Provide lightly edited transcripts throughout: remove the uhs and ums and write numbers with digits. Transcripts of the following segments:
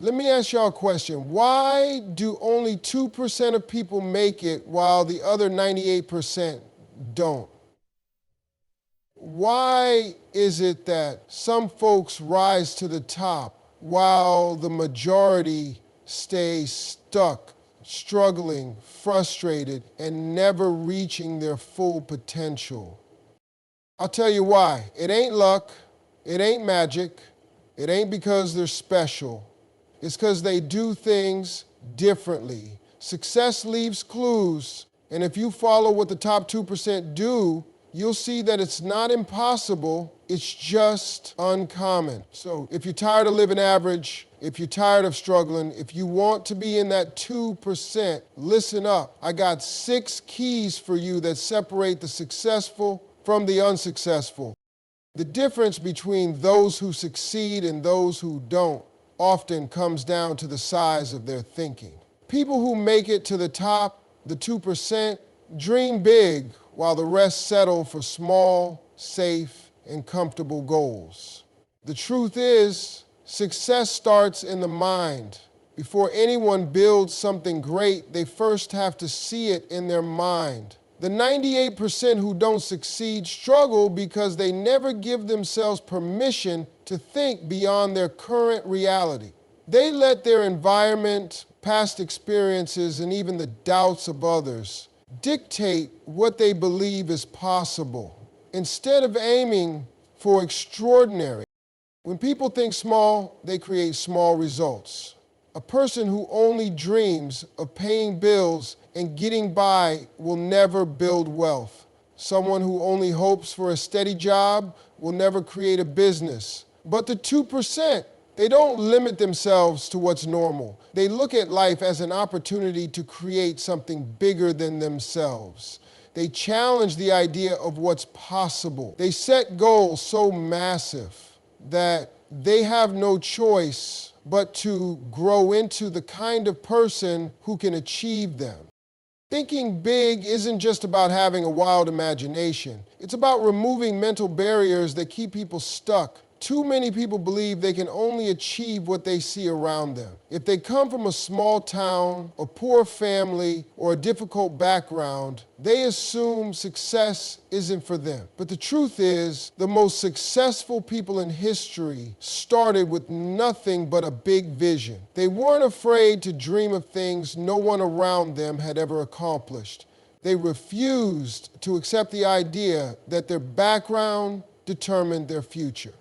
Let me ask y'all a question. Why do only 2% of people make it while the other 98% don't? Why is it that some folks rise to the top while the majority stay stuck, struggling, frustrated, and never reaching their full potential? I'll tell you why. It ain't luck. It ain't magic. It ain't because they're special. It's because they do things differently. Success leaves clues, and if you follow what the top 2% do, you'll see that it's not impossible, it's just uncommon. So if you're tired of living average, if you're tired of struggling, if you want to be in that 2%, listen up. I got 6 keys for you that separate the successful from the unsuccessful. The difference between those who succeed and those who don't often comes down to the size of their thinking. People who make it to the top, the 2%, dream big while the rest settle for small, safe, and comfortable goals. The truth is, success starts in the mind. Before anyone builds something great, they first have to see it in their mind. The 98% who don't succeed struggle because they never give themselves permission to think beyond their current reality. They let their environment, past experiences, and even the doubts of others dictate what they believe is possible, instead of aiming for extraordinary. When people think small, they create small results. A person who only dreams of paying bills and getting by will never build wealth. Someone who only hopes for a steady job will never create a business. But the 2%, they don't limit themselves to what's normal. They look at life as an opportunity to create something bigger than themselves. They challenge the idea of what's possible. They set goals so massive that they have no choice but to grow into the kind of person who can achieve them. Thinking big isn't just about having a wild imagination. It's about removing mental barriers that keep people stuck. Too many people believe they can only achieve what they see around them. If they come from a small town, a poor family, or a difficult background, they assume success isn't for them. But the truth is, the most successful people in history started with nothing but a big vision. They weren't afraid to dream of things no one around them had ever accomplished. They refused to accept the idea that their background determined their future.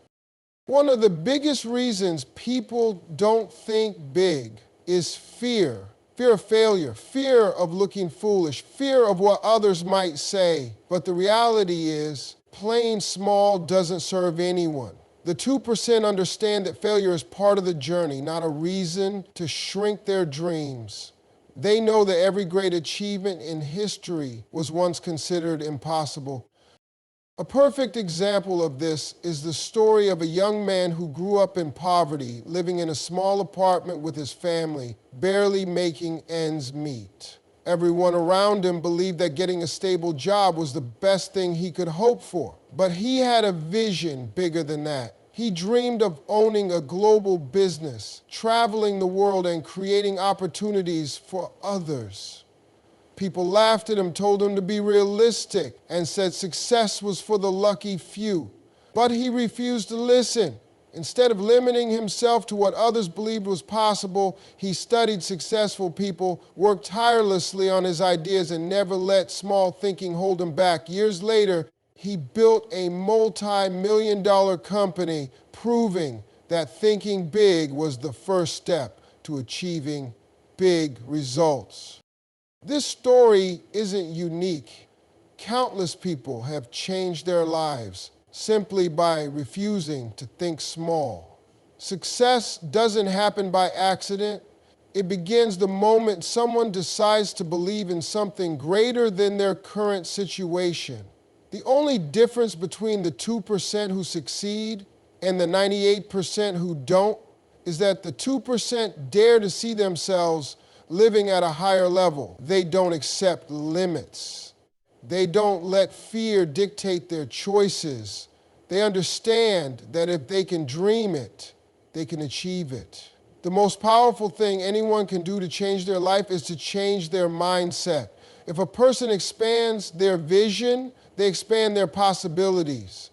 One of the biggest reasons people don't think big is fear. Fear of failure, fear of looking foolish, fear of what others might say. But the reality is, playing small doesn't serve anyone. The 2% understand that failure is part of the journey, not a reason to shrink their dreams. They know that every great achievement in history was once considered impossible. A perfect example of this is the story of a young man who grew up in poverty, living in a small apartment with his family, barely making ends meet. Everyone around him believed that getting a stable job was the best thing he could hope for. But he had a vision bigger than that. He dreamed of owning a global business, traveling the world and creating opportunities for others. People laughed at him, told him to be realistic, and said success was for the lucky few. But he refused to listen. Instead of limiting himself to what others believed was possible, he studied successful people, worked tirelessly on his ideas, and never let small thinking hold him back. Years later, he built a multi-million-dollar company, proving that thinking big was the first step to achieving big results. This story isn't unique. Countless people have changed their lives simply by refusing to think small. Success doesn't happen by accident. It begins the moment someone decides to believe in something greater than their current situation. The only difference between the 2% who succeed and the 98% who don't is that the 2% dare to see themselves living at a higher level. They don't accept limits. They don't let fear dictate their choices. They understand that if they can dream it, they can achieve it. The The most powerful thing anyone can do to change their life is to change their mindset. If a person expands their vision, they expand their possibilities.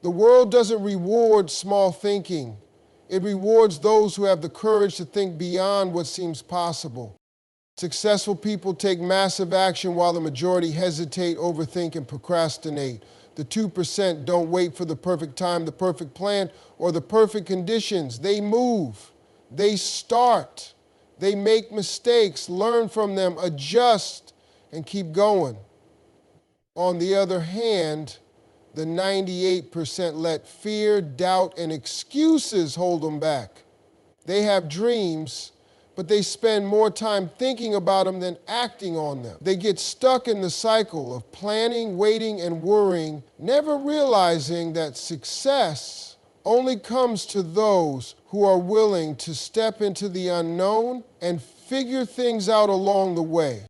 The world doesn't reward small thinking. It rewards those who have the courage to think beyond what seems possible. Successful people take massive action while the majority hesitate, overthink, and procrastinate. The 2% don't wait for the perfect time, the perfect plan, or the perfect conditions. They move. They start. They make mistakes, learn from them, adjust, and keep going. On the other hand, the 98% let fear, doubt, and excuses hold them back. They have dreams, but they spend more time thinking about them than acting on them. They get stuck in the cycle of planning, waiting, and worrying, never realizing that success only comes to those who are willing to step into the unknown and figure things out along the way.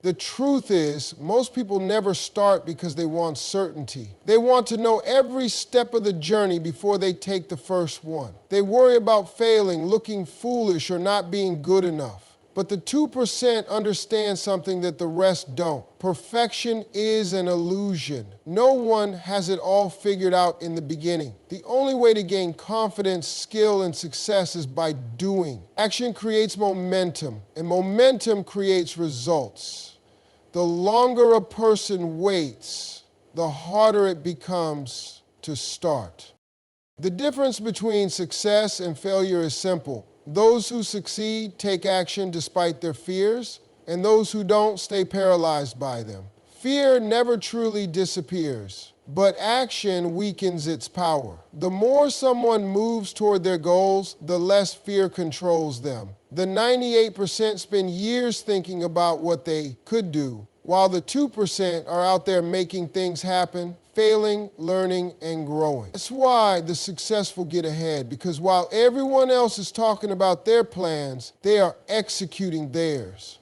The truth is, most people never start because they want certainty. They want to know every step of the journey before they take the first one. They worry about failing, looking foolish, or not being good enough. But the 2% understand something that the rest don't. Perfection is an illusion. No one has it all figured out in the beginning. The only way to gain confidence, skill, and success is by doing. Action creates momentum, and momentum creates results. The longer a person waits, the harder it becomes to start. The difference between success and failure is simple. Those who succeed take action despite their fears, and those who don't stay paralyzed by them. Fear never truly disappears, but action weakens its power. The more someone moves toward their goals, the less fear controls them. The 98% spend years thinking about what they could do, while the 2% are out there making things happen, failing, learning, and growing. That's why the successful get ahead, because while everyone else is talking about their plans, they are executing theirs.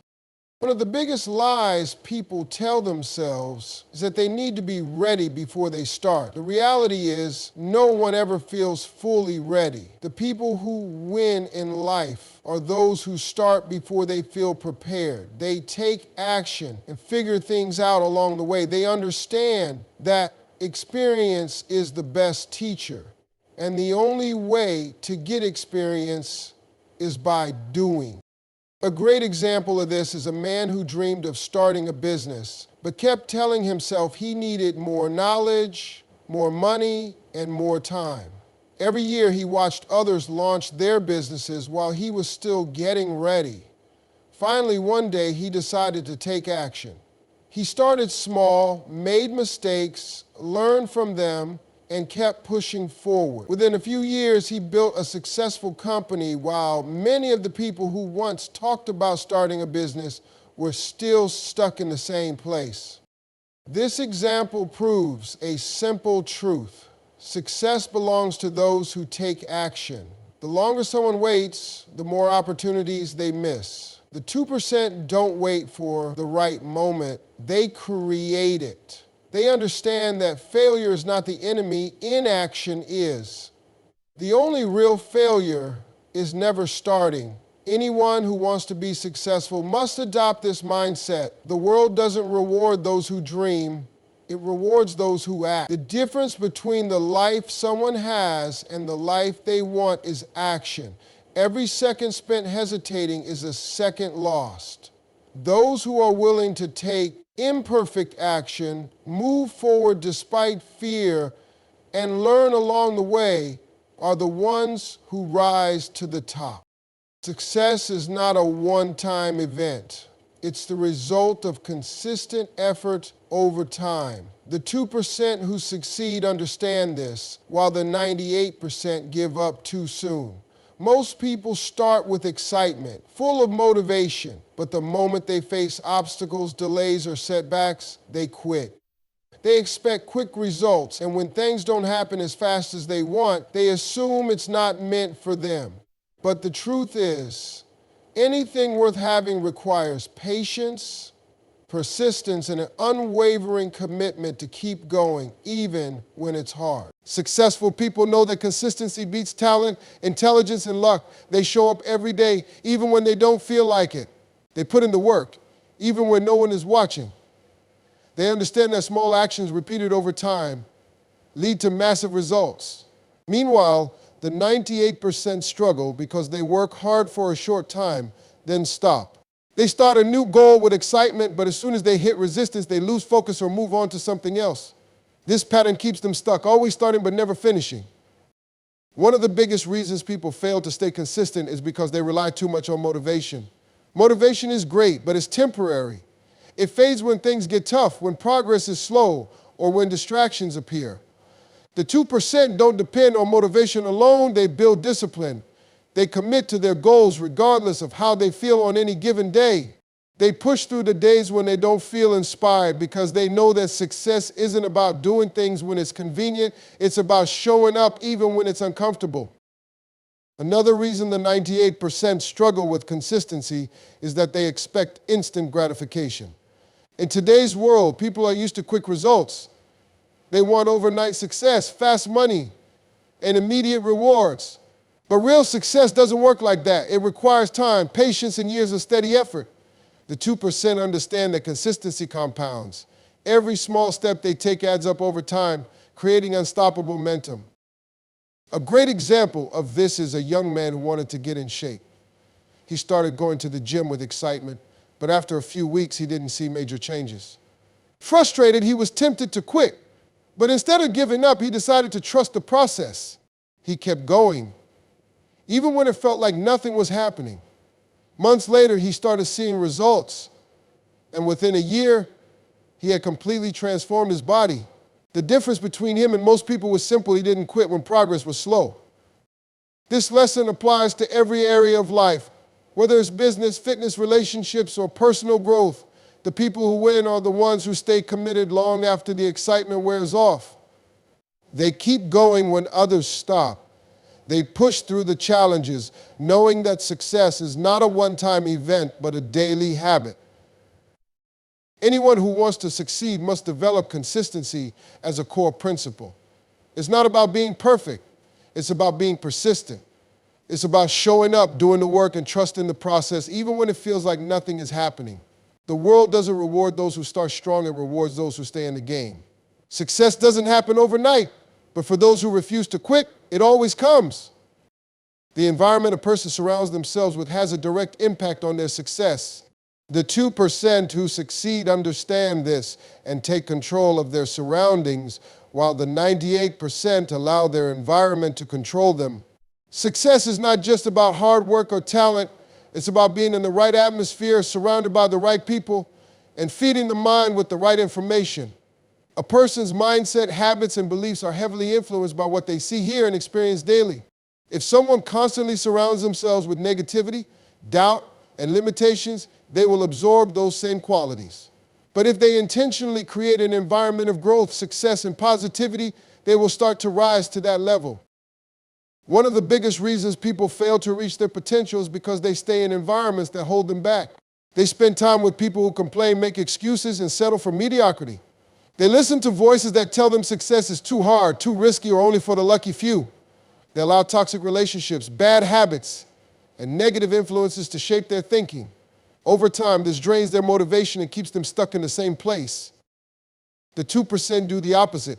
One of the biggest lies people tell themselves is that they need to be ready before they start. The reality is, no one ever feels fully ready. The people who win in life are those who start before they feel prepared. They take action and figure things out along the way. They understand that experience is the best teacher, and the only way to get experience is by doing. A great example of this is a man who dreamed of starting a business, but kept telling himself he needed more knowledge, more money, and more time. Every year he watched others launch their businesses while he was still getting ready. Finally, one day he decided to take action. He started small, made mistakes, learned from them, and kept pushing forward. Within a few years, he built a successful company while many of the people who once talked about starting a business were still stuck in the same place. This example proves a simple truth. Success belongs to those who take action. The longer someone waits, the more opportunities they miss. The 2% don't wait for the right moment, they create it. They understand that failure is not the enemy, inaction is. The only real failure is never starting. Anyone who wants to be successful must adopt this mindset. The world doesn't reward those who dream, it rewards those who act. The difference between the life someone has and the life they want is action. Every second spent hesitating is a second lost. Those who are willing to take imperfect action, move forward despite fear, and learn along the way are the ones who rise to the top. Success is not a one-time event. It's the result of consistent effort over time. The 2% who succeed understand this, while the 98% give up too soon. Most people start with excitement, full of motivation, but the moment they face obstacles, delays, or setbacks, they quit. They expect quick results, and when things don't happen as fast as they want, they assume it's not meant for them. But the truth is, anything worth having requires patience, persistence, and an unwavering commitment to keep going even when it's hard. Successful people know that consistency beats talent, intelligence, and luck. They show up every day even when they don't feel like it. They put in the work even when no one is watching. They understand that small actions repeated over time lead to massive results. Meanwhile, the 98% struggle because they work hard for a short time, then stop. They start a new goal with excitement, but as soon as they hit resistance, they lose focus or move on to something else. This pattern keeps them stuck, always starting but never finishing. One of the biggest reasons people fail to stay consistent is because they rely too much on motivation. Motivation is great, but it's temporary. It fades when things get tough, when progress is slow, or when distractions appear. The 2% don't depend on motivation alone, they build discipline. They commit to their goals regardless of how they feel on any given day. They push through the days when they don't feel inspired because they know that success isn't about doing things when it's convenient, it's about showing up even when it's uncomfortable. Another reason the 98% struggle with consistency is that they expect instant gratification. In today's world, people are used to quick results. They want overnight success, fast money, and immediate rewards. But real success doesn't work like that. It requires time, patience, and years of steady effort. The 2% understand that consistency compounds. Every small step they take adds up over time, creating unstoppable momentum. A great example of this is a young man who wanted to get in shape. He started going to the gym with excitement, but after a few weeks, he didn't see major changes. Frustrated, he was tempted to quit. But instead of giving up, he decided to trust the process. He kept going, even when it felt like nothing was happening. Months later, he started seeing results. And within a year, he had completely transformed his body. The difference between him and most people was simple. He didn't quit when progress was slow. This lesson applies to every area of life, whether it's business, fitness, relationships, or personal growth. The people who win are the ones who stay committed long after the excitement wears off. They keep going when others stop. They push through the challenges, knowing that success is not a one-time event, but a daily habit. Anyone who wants to succeed must develop consistency as a core principle. It's not about being perfect. It's about being persistent. It's about showing up, doing the work, and trusting the process, even when it feels like nothing is happening. The world doesn't reward those who start strong, it rewards those who stay in the game. Success doesn't happen overnight, but for those who refuse to quit, it always comes. The environment a person surrounds themselves with has a direct impact on their success. The 2% who succeed understand this and take control of their surroundings, while the 98% allow their environment to control them. Success is not just about hard work or talent. It's about being in the right atmosphere, surrounded by the right people, and feeding the mind with the right information. A person's mindset, habits, and beliefs are heavily influenced by what they see, hear, and experience daily. If someone constantly surrounds themselves with negativity, doubt, and limitations, they will absorb those same qualities. But if they intentionally create an environment of growth, success, and positivity, they will start to rise to that level. One of the biggest reasons people fail to reach their potential is because they stay in environments that hold them back. They spend time with people who complain, make excuses, and settle for mediocrity. They listen to voices that tell them success is too hard, too risky, or only for the lucky few. They allow toxic relationships, bad habits, and negative influences to shape their thinking. Over time, this drains their motivation and keeps them stuck in the same place. The 2% do the opposite.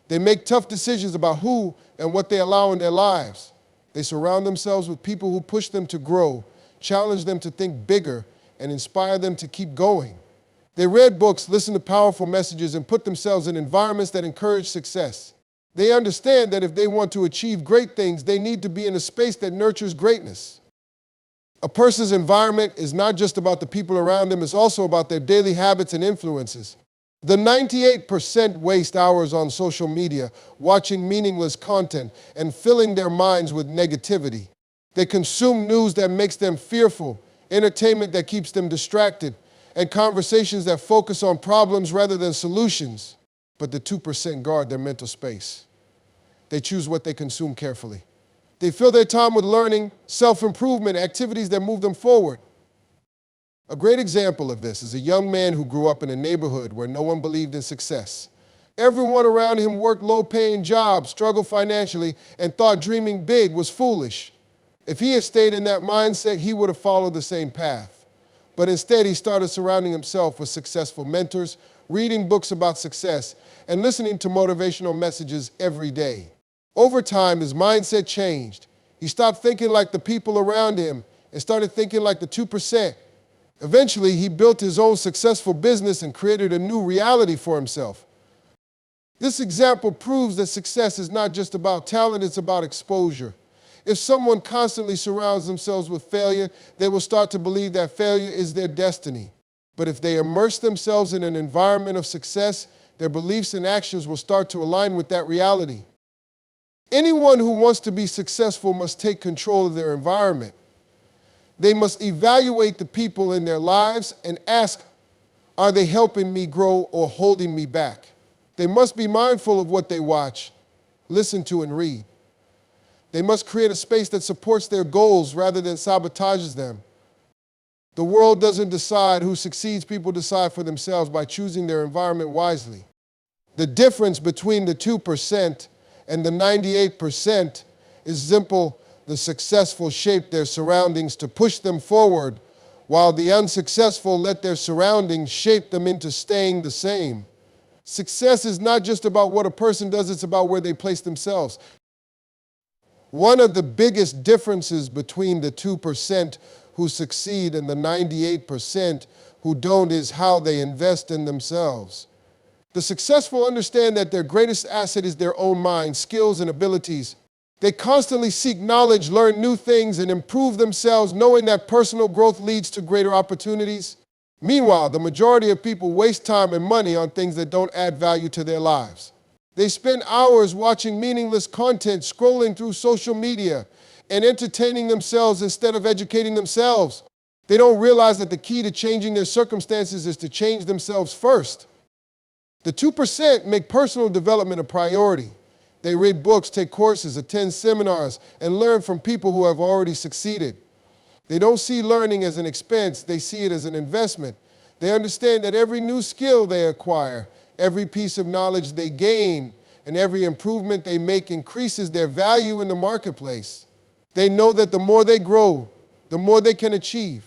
They make tough decisions about who and what they allow in their lives. They surround themselves with people who push them to grow, challenge them to think bigger, and inspire them to keep going. They read books, listen to powerful messages, and put themselves in environments that encourage success. They understand that if they want to achieve great things, they need to be in a space that nurtures greatness. A person's environment is not just about the people around them, it's also about their daily habits and influences. The 98% waste hours on social media, watching meaningless content, and filling their minds with negativity. They consume news that makes them fearful, entertainment that keeps them distracted, and conversations that focus on problems rather than solutions. But the 2% guard their mental space. They choose what they consume carefully. They fill their time with learning, self-improvement, activities that move them forward. A great example of this is a young man who grew up in a neighborhood where no one believed in success. Everyone around him worked low-paying jobs, struggled financially, and thought dreaming big was foolish. If he had stayed in that mindset, he would have followed the same path. But instead, he started surrounding himself with successful mentors, reading books about success, and listening to motivational messages every day. Over time, his mindset changed. He stopped thinking like the people around him and started thinking like the 2%. Eventually, he built his own successful business and created a new reality for himself. This example proves that success is not just about talent, it's about exposure. If someone constantly surrounds themselves with failure, they will start to believe that failure is their destiny. But if they immerse themselves in an environment of success, their beliefs and actions will start to align with that reality. Anyone who wants to be successful must take control of their environment. They must evaluate the people in their lives and ask, are they helping me grow or holding me back? They must be mindful of what they watch, listen to, and read. They must create a space that supports their goals rather than sabotages them. The world doesn't decide who succeeds, people decide for themselves by choosing their environment wisely. The difference between the 2% and the 98% is simple. The successful shape their surroundings to push them forward, while the unsuccessful let their surroundings shape them into staying the same. Success is not just about what a person does, it's about where they place themselves. One of the biggest differences between the 2% who succeed and the 98% who don't is how they invest in themselves. The successful understand that their greatest asset is their own mind, skills, and abilities. They constantly seek knowledge, learn new things, and improve themselves, knowing that personal growth leads to greater opportunities. Meanwhile, the majority of people waste time and money on things that don't add value to their lives. They spend hours watching meaningless content, scrolling through social media, and entertaining themselves instead of educating themselves. They don't realize that the key to changing their circumstances is to change themselves first. The 2% make personal development a priority. They read books, take courses, attend seminars, and learn from people who have already succeeded. They don't see learning as an expense, they see it as an investment. They understand that every new skill they acquire, every piece of knowledge they gain, and every improvement they make increases their value in the marketplace. They know that the more they grow, the more they can achieve.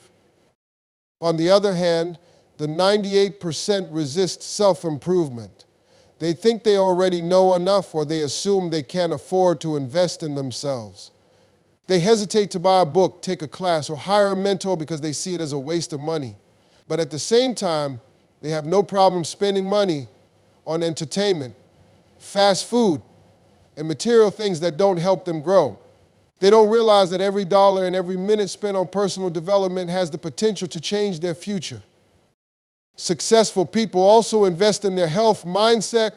On the other hand, the 98% resist self-improvement. They think they already know enough, or they assume they can't afford to invest in themselves. They hesitate to buy a book, take a class, or hire a mentor because they see it as a waste of money. But at the same time, they have no problem spending money on entertainment, fast food, and material things that don't help them grow. They don't realize that every dollar and every minute spent on personal development has the potential to change their future. Successful people also invest in their health, mindset,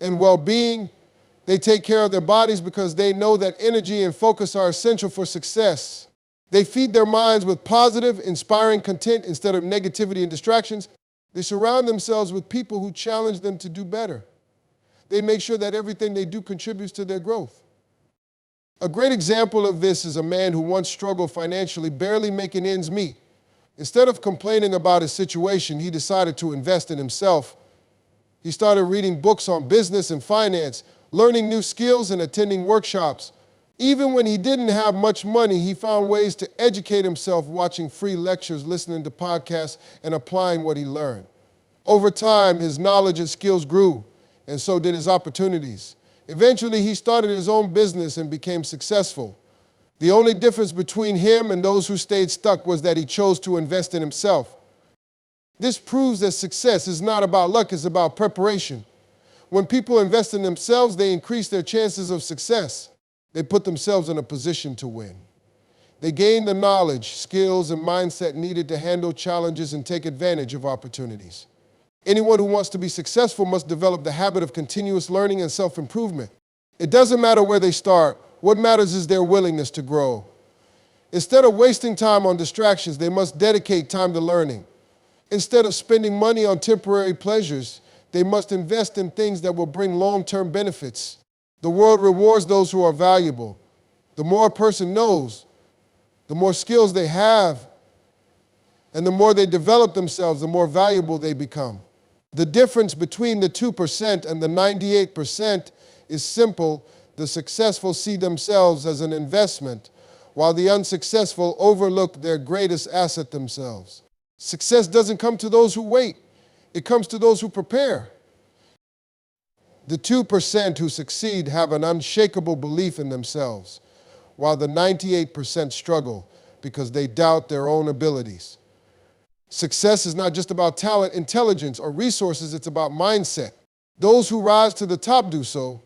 and well-being. They take care of their bodies because they know that energy and focus are essential for success. They feed their minds with positive, inspiring content instead of negativity and distractions. They surround themselves with people who challenge them to do better. They make sure that everything they do contributes to their growth. A great example of this is a man who once struggled financially, barely making ends meet. Instead of complaining about his situation, he decided to invest in himself. He started reading books on business and finance, learning new skills and attending workshops. Even when he didn't have much money, he found ways to educate himself, watching free lectures, listening to podcasts, and applying what he learned. Over time, his knowledge and skills grew, and so did his opportunities. Eventually, he started his own business and became successful. The only difference between him and those who stayed stuck was that he chose to invest in himself. This proves that success is not about luck, it's about preparation. When people invest in themselves, they increase their chances of success. They put themselves in a position to win. They gain the knowledge, skills, and mindset needed to handle challenges and take advantage of opportunities. Anyone who wants to be successful must develop the habit of continuous learning and self-improvement. It doesn't matter where they start. What matters is their willingness to grow. Instead of wasting time on distractions, they must dedicate time to learning. Instead of spending money on temporary pleasures, they must invest in things that will bring long-term benefits. The world rewards those who are valuable. The more a person knows, the more skills they have, And the more they develop themselves, the more valuable they become. The difference between the 2% and the 98% is simple. The successful see themselves as an investment, while the unsuccessful overlook their greatest asset, themselves. Success doesn't come to those who wait. It comes to those who prepare. The 2% who succeed have an unshakable belief in themselves, while the 98% struggle because they doubt their own abilities. Success is not just about talent, intelligence, or resources, it's about mindset. Those who rise to the top do so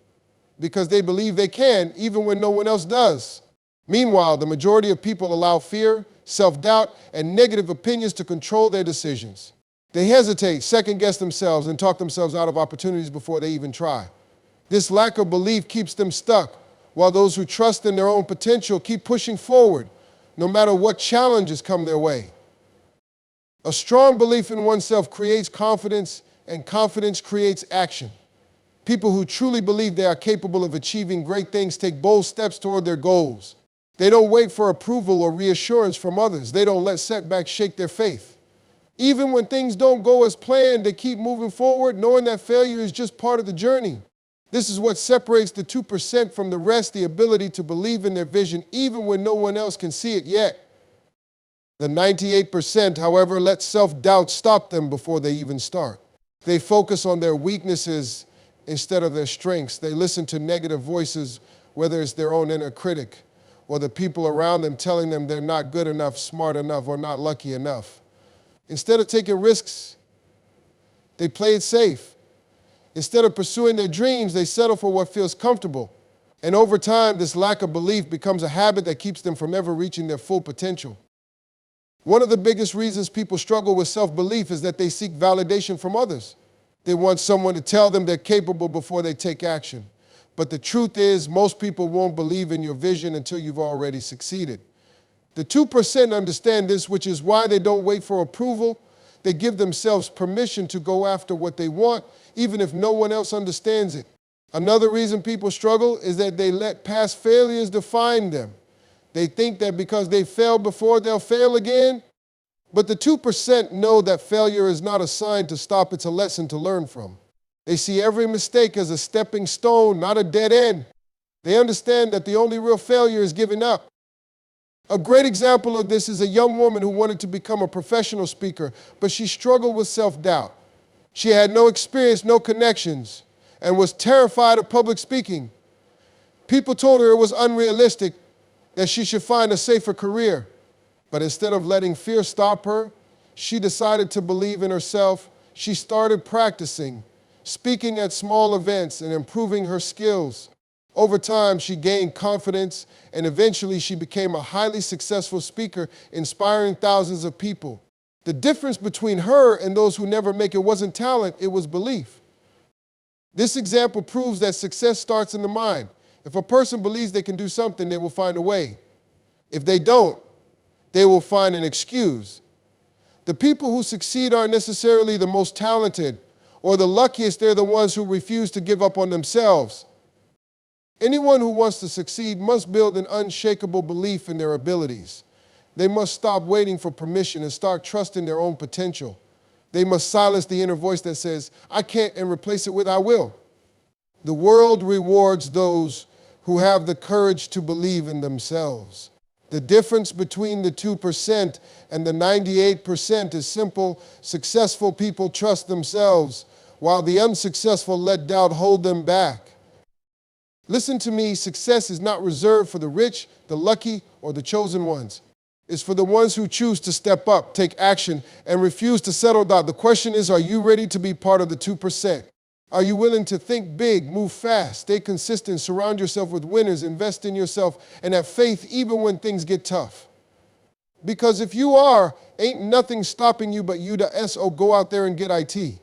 because they believe they can, even when no one else does. Meanwhile, the majority of people allow fear, self-doubt, and negative opinions to control their decisions. They hesitate, second-guess themselves, and talk themselves out of opportunities before they even try. This lack of belief keeps them stuck, while those who trust in their own potential keep pushing forward, no matter what challenges come their way. A strong belief in oneself creates confidence, and confidence creates action. People who truly believe they are capable of achieving great things take bold steps toward their goals. They don't wait for approval or reassurance from others. They don't let setbacks shake their faith. Even when things don't go as planned, they keep moving forward, knowing that failure is just part of the journey. This is what separates the 2% from the rest, the ability to believe in their vision even when no one else can see it yet. The 98%, however, let self-doubt stop them before they even start. They focus on their weaknesses instead of their strengths. They listen to negative voices, whether it's their own inner critic or the people around them telling them they're not good enough, smart enough, or not lucky enough. Instead of taking risks, they play it safe. Instead of pursuing their dreams, they settle for what feels comfortable. And over time, this lack of belief becomes a habit that keeps them from ever reaching their full potential. One of the biggest reasons people struggle with self-belief is that they seek validation from others. They want someone to tell them they're capable before they take action. But the truth is, most people won't believe in your vision until you've already succeeded. The 2% understand this, which is why they don't wait for approval. They give themselves permission to go after what they want, even if no one else understands it. Another reason people struggle is that they let past failures define them. They think that because they failed before, they'll fail again. But the 2% know that failure is not a sign to stop, it's a lesson to learn from. They see every mistake as a stepping stone, not a dead end. They understand that the only real failure is giving up. A great example of this is a young woman who wanted to become a professional speaker, but she struggled with self-doubt. She had no experience, no connections, and was terrified of public speaking. People told her it was unrealistic, that she should find a safer career. But instead of letting fear stop her, she decided to believe in herself. She started practicing, speaking at small events, and improving her skills. Over time, she gained confidence, and eventually she became a highly successful speaker, inspiring thousands of people. The difference between her and those who never make it wasn't talent, it was belief. This example proves that success starts in the mind. If a person believes they can do something, they will find a way. If they don't, they will find an excuse. The people who succeed aren't necessarily the most talented or the luckiest. They're the ones who refuse to give up on themselves. Anyone who wants to succeed must build an unshakable belief in their abilities. They must stop waiting for permission and start trusting their own potential. They must silence the inner voice that says, I can't, and replace it with I will. The world rewards those who have the courage to believe in themselves. The difference between the 2% and the 98% is simple. Successful people trust themselves, while the unsuccessful let doubt hold them back. Listen to me, success is not reserved for the rich, the lucky, or the chosen ones. It's for the ones who choose to step up, take action, and refuse to settle down. The question is, are you ready to be part of the 2%? Are you willing to think big, move fast, stay consistent, surround yourself with winners, invest in yourself, and have faith even when things get tough? Because if you are, ain't nothing stopping you but you to go out there and get IT.